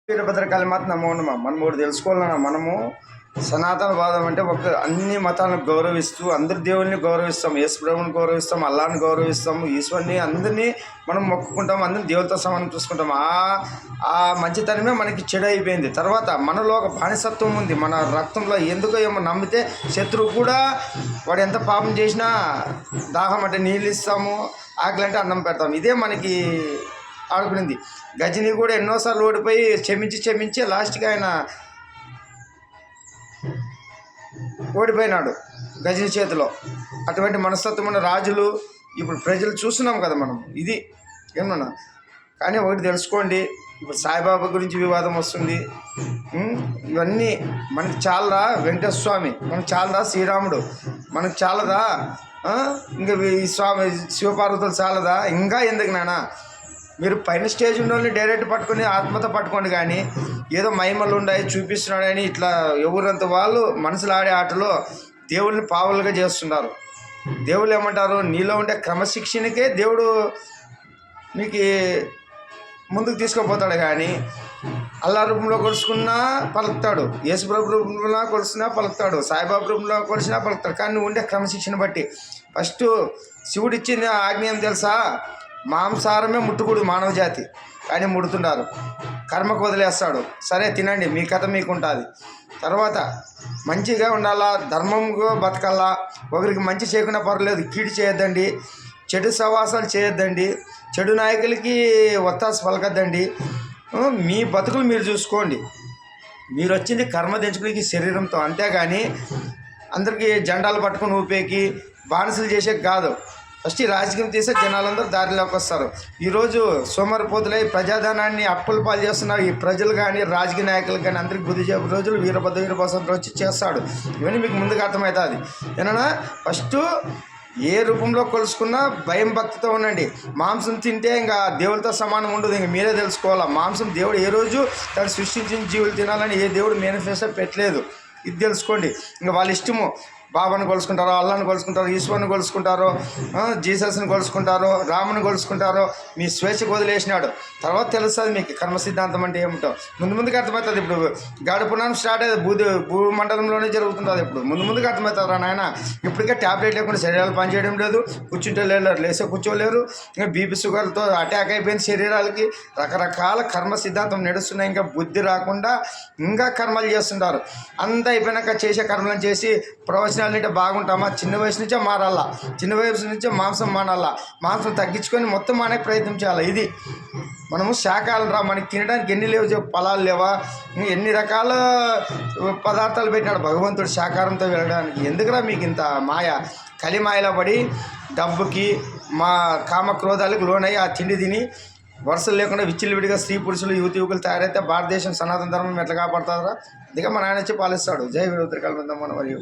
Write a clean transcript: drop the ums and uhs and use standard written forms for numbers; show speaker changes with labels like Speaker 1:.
Speaker 1: వీరభద్రకాళి మాత నమో నమః. మనం ఒకటి తెలుసుకోవాలన్నా, మనము సనాతనవాదం అంటే అన్ని మతాలను గౌరవిస్తూ అందరి దేవుల్ని గౌరవిస్తాం, యేసు ప్రభువుని గౌరవిస్తాం, అల్లాని గౌరవిస్తాం, ఈశ్వరుని అందరినీ మనం మొక్కుకుంటాం, అందరిని దేవులతో సమానం చూసుకుంటాం. ఆ మంచితనమే మనకి చెడు అయిపోయింది. తర్వాత మనలో ఒక బానిసత్వం ఉంది, మన రక్తంలో. ఎందుకో ఏమో నమ్మితే శత్రువు కూడా వాడు ఎంత పాపం చేసినా దాహం అంటే నీళ్ళు ఇస్తాము, ఆకలి అంటే అన్నం పెడతాం. ఇదే మనకి ఆడుకునింది. గజని కూడా ఎన్నోసార్లు ఓడిపోయి క్షమించి లాస్ట్గా ఆయన ఓడిపోయినాడు గజని చేతిలో. అటువంటి మనస్తత్వం ఉన్న రాజులు ఇప్పుడు ప్రజలు చూస్తున్నాం కదా మనం. ఇది ఏమన్నా కానీ ఒకటి తెలుసుకోండి, ఇప్పుడు సాయిబాబా గురించి వివాదం వస్తుంది. ఇవన్నీ మనకి చాలదా వెంకటేశ్వర స్వామి, మనకు చాలదా శ్రీరాముడు, మనకు చాలదా ఇంకా ఈ స్వామి శివపార్వతులు చాలదా? ఇంకా ఎందుకు నానా? మీరు పైన స్టేజ్ ఉండాలని డైరెక్ట్ పట్టుకొని ఆత్మతో పట్టుకోండి. కానీ ఏదో మహిమలు ఉన్నాయి చూపిస్తున్నాడని ఇట్లా ఎవరంత వాళ్ళు మనసులు ఆడే ఆటలో దేవుళ్ళని పావులుగా చేస్తున్నారు. దేవుళ్ళు ఏమంటారు, నీలో ఉండే క్రమశిక్షణకే దేవుడు మీకు ముందుకు తీసుకుపోతాడు. కానీ అల్లా రూపంలో కొలుసుకున్నా పలుకుతాడు, యేసుప్రభు రూపంలో కొలుసుకున్నా పలుకుతాడు, సాయిబాబా రూపంలో కొలిసినా పలుకుతాడు. కానీ నువ్వు ఉండే క్రమశిక్షణ బట్టి. ఫస్ట్ శివుడు ఇచ్చిన ఆజ్ఞ ఏం తెలుసా? మాంసాహారమే ముట్టుకూడదు మానవ జాతి, కానీ ముడుతున్నారు. కర్మకు వదిలేస్తాడు. సరే తినండి, మీ కథ మీకు ఉంటుంది. తర్వాత మంచిగా ఉండాలా, ధర్మంగా బతకాలా, ఒకరికి మంచి చేయకుండా పర్లేదు, కీడు చేయొద్దండి, చెడు సవాసాలు చేయొద్దండి, చెడు నాయకులకి ఒత్తాసు పలకద్దండి. మీ బతుకులు మీరు చూసుకోండి. మీరు వచ్చింది కర్మ తెంచుకునే శరీరంతో, అంతేగాని అందరికీ జెండాలు పట్టుకుని ఊపేకి బానిసలు చేసే కాదు. ఫస్ట్ ఈ రాజకీయం తీసే జనాలందరూ దారిలోకి వస్తారు. ఈరోజు సోమరిపోతులై ప్రజాధనాన్ని అప్పుల పాలు చేస్తున్నారు. ఈ ప్రజలు కానీ రాజకీయ నాయకులు కానీ అందరికీ బుద్ధి చెప్పే రోజులు వీరభద్ర వచ్చి చేస్తాడు. ఇవన్నీ మీకు ముందుగా అర్థమవుతుంది. ఏమన్నా ఫస్ట్ ఏ రూపంలో కొలుసుకున్నా భయం భక్తితో ఉండండి. మాంసం తింటే ఇంకా దేవుడితో సమానం ఉండదు. ఇంక మీరే తెలుసుకోవాలా. మాంసం దేవుడు ఏ రోజు తను సృష్టించిన జీవులు తినాలని ఏ దేవుడు మేనిఫెస్టో పెట్టలేదు. ఇది తెలుసుకోండి. ఇంకా వాళ్ళ ఇష్టము. బాబాను కొలుసుకుంటారో, అల్లాని కొలుసుకుంటారో, ఈశ్వరుని కొలుసుకుంటారో, జీసస్ని కొలుసుకుంటారో, రాముని కొలుసుకుంటారో, మీ స్వేచ్ఛకు వదిలేసినాడు. తర్వాత తెలుస్తుంది మీకు కర్మ సిద్ధాంతం అంటే ఏమిటో. ముందుగా అర్థమవుతుంది. ఇప్పుడు గాడి పురాణం స్టార్ట్ అయ్యేది భూమండలంలోనే జరుగుతుంటుంది. ఇప్పుడు ముందుగా అర్థమవుతుంది నాయన. ఇప్పటికే ట్యాబ్లెట్ లేకుండా శరీరాలు పనిచేయడం లేదు, కూర్చుంటే లేరు, లేసే కూర్చోలేరు. ఇంకా బీపీ షుగర్తో అటాక్ అయిపోయింది శరీరాలకి. రకరకాల కర్మ సిద్ధాంతం నడుస్తున్నాయి. ఇంకా బుద్ధి రాకుండా ఇంకా కర్మలు చేస్తుంటారు. అంతా అయిపోయినాక చేసే కర్మలను చేసి ప్రవచనాలు అంటే బాగుంటామా? చిన్న వయసు నుంచే మారాలా, చిన్న వయసు నుంచే మాంసం మానాలా, మాంసం తగ్గించుకొని మొత్తం మానే ప్రయత్నం చేయాలి. ఇది మనము శాఖలు రా, మనకి తినడానికి ఎన్ని లేవు ఫలాలు లేవా, ఎన్ని రకాల పదార్థాలు పెట్టినాడు భగవంతుడు శాకాహారంతో వెళ్ళడానికి. ఎందుకురా మీకు ఇంత మాయ? కలిమాయలో పడి డబ్బుకి మా కామక్రోధాలకు లోనయ్యి ఆ తిండి తిని వరుసలు లేకుండా విచ్చిలివిడిగా స్త్రీ పురుషులు యువకులు తయారైతే భారతదేశం సనాతన ధర్మం ఎట్లా కాపాడుతుందా? అందుకే మా నాయన వచ్చి పాలిస్తాడు. జై వీరభద్రకాళి మరియు